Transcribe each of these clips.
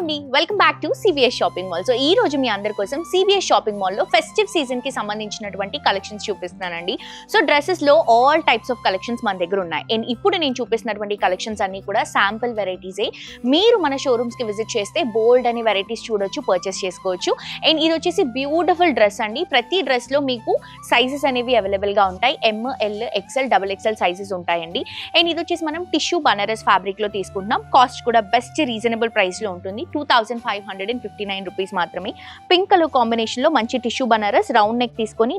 అండి, welcome back to CBS shopping mall. సో ఈ రోజు మీ అందరి కోసం సిబిఎస్ షాపింగ్ మాల్ లో ఫెస్టివ్ సీజన్ కి సంబంధించినటువంటి కలెక్షన్స్ చూపిస్తున్నానండి. సో డ్రెస్సెస్ లో ఆల్ టైప్స్ ఆఫ్ కలెక్షన్స్ మన దగ్గర ఉన్నాయి. అండ్ ఇప్పుడు నేను చూపిస్తున్నటువంటి కలెక్షన్స్ అన్ని కూడా శాంపుల్ వెరైటీసే. మీరు మన షోరూమ్స్ కి విజిట్ చేస్తే బోల్డ్ అనే వెరైటీస్ చూడొచ్చు, పర్చేస్ చేసుకోవచ్చు. అండ్ ఇది వచ్చేసి బ్యూటిఫుల్ డ్రెస్ అండి. ప్రతి డ్రెస్ లో మీకు సైజెస్ అనేవి అవైలబుల్ గా ఉంటాయి. ML, XL, XXL సైజెస్ ఉంటాయండి. అండ్ ఇది వచ్చేసి మనం టిష్యూ బనారస్ ఫ్యాబ్రిక్ లో తీసుకుంటున్నాం. కాస్ట్ కూడా బెస్ట్ రీజనబుల్ ప్రైస్ లో ఉంటుంది. 2559 రూపీస్ మాత్రమే. పింక్ కలర్ కాంబినేషన్ లో మంచి టిష్యూ బనారస్ రౌండ్ నెక్ తీసుకొని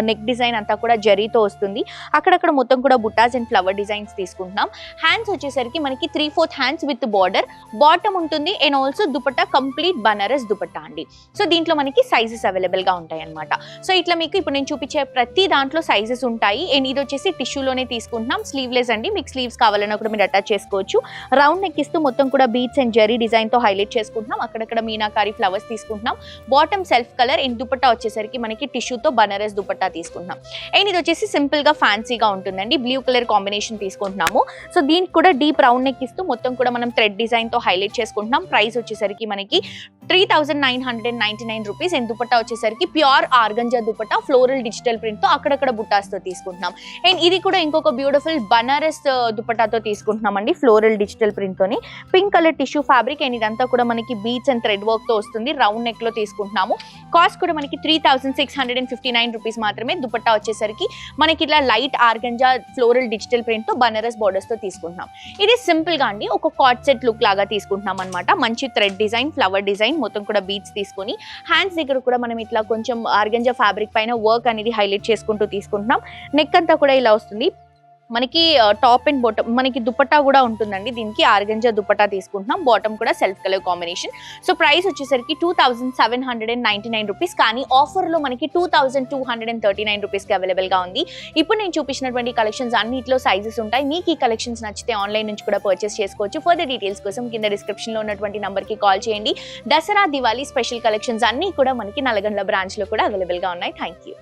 నెక్ డిజైన్ అంతా కూడా జరీతో వస్తుంది. అక్కడక్కడ మొత్తం కూడా బుట్టాస్ అండ్ ఫ్లవర్ డిజైన్స్ తీసుకుంటున్నాం. హ్యాండ్స్ వచ్చేసరికి మనకి 3/4 హ్యాండ్స్ విత్ బార్డర్, బాటమ్ ఉంటుంది. And also dupatta complete Banaras dupatta అండి. సో దీంట్లో మనకి సైజెస్ అవైలబుల్ గా ఉంటాయి అనమాట. సో ఇట్లా మీకు ఇప్పుడు నేను చూపించే ప్రతి దాంట్లో సైజెస్ ఉంటాయి. అండ్ ఇది వచ్చేసి టిష్యూలోనే తీసుకుంటున్నాం. స్లీవ్లెస్ అండి, మీకు స్లీవ్స్ కావాలన్నా కూడా మీరు అటాచ్ చేసుకోవచ్చు. రౌండ్ నెక్ ఇస్తూ మొత్తం కూడా బీట్స్ అండ్ జరీ డిజైన్ తో హైలైట్ చేసుకుంటున్నాం. అక్కడక్కడ మీనాకారి ఫ్లవర్స్ తీసుకుంటున్నాం. Bottom self colour and dupatta వచ్చేసరికి మనకి టిష్యూతో బనారస్ దుపట్టా తీసుకుంటున్నాం. అండ్ ఇది వచ్చేసి సింపుల్ గా ఫ్యాన్సీగా ఉంటుందండి. బ్లూ కలర్ కాంబినేషన్ తీసుకుంటున్నాము. సో దీనికి కూడా డీప్ రౌండ్ నెక్ ఇస్తూ మొత్తం కూడా మనం థ్రెడ్ డిజైన్ తో హైలైట్ చేసుకుంటున్నాం. ప్రైస్ వచ్చేసరికి మనకి 3999 రూపీస్. అండ్ దుపట్టా వచ్చేసరికి pure organza dupatta floral digital print తో అక్కడక్కడ బుట్టాస్ తో తీసుకుంటున్నాం. అండ్ ఇది కూడా ఇంకొక బ్యూటిఫుల్ బనారస్ దుపట్టాతో తీసుకుంటున్నాం అండి, ఫ్లోరల్ డిజిటల్ ప్రింట్ తోని. Pink colour tissue fabric and ఇదంతా కూడా మనకి బీట్స్ అండ్ థ్రెడ్ వర్క్ తో వస్తుంది. రౌండ్ నెక్ లో తీసుకుంటున్నాము. కాస్ట్ కూడా మనకి 3659 రూపీస్ మాత్రమే. దుపట్టా వచ్చేసరికి మనకి ఇట్లా light organza floral digital print తో బనారస్ బోర్డర్స్ తో తీసుకుంటున్నాం. ఇది సింపుల్ గా అండి ఒక కార్డ్ సెట్ లుక్ లాగా తీసుకుంటున్నాం అనమాట. మంచి థ్రెడ్ డిజైన్, ఫ్లవర్ డిజైన్, మొత్తం కూడా బీట్స్ తీసుకొని హ్యాండ్స్ దగ్గర కూడా మనం ఇట్లా కొంచెం ఆర్గంజా ఫ్యాబ్రిక్ పైన వర్క్ అనేది హైలైట్ చేసుకుంటూ తీసుకుంటున్నాం. నెక్ అంతా కూడా ఇలా వస్తుంది. మనకి టాప్ అండ్ బాటమ్ మనకి దుపట్టా కూడా ఉంటుందండి. దీనికి ఆర్గంజా దుపట్టా తీసుకుంటున్నాం. బాటమ్ కూడా self colour combination. So price వచ్చేసరికి 2799 రూపీస్. కానీ ఆఫర్లో మనకి 2239 రూపీస్కి అవైలబుల్గా ఉంది. ఇప్పుడు నేను చూపించినటువంటి కలెక్షన్స్ అన్నిట్లో సైజెస్ ఉంటాయి. మీకు ఈ కలెక్షన్స్ నచ్చితే ఆన్లైన్ నుంచి కూడా పర్చేస్ చేసుకోవచ్చు. ఫర్దర్ డీటెయిల్స్ కోసం కింద డిస్క్రిప్షన్లో ఉన్నటువంటి నెంబర్కి కాల్ చేయండి. దసరా దివాళీ స్పెషల్ కలెక్షన్స్ అన్నీ కూడా మనకి నల్గొండ బ్రాంచ్లో కూడా అవైలబుల్గా ఉన్నాయి. Thank you.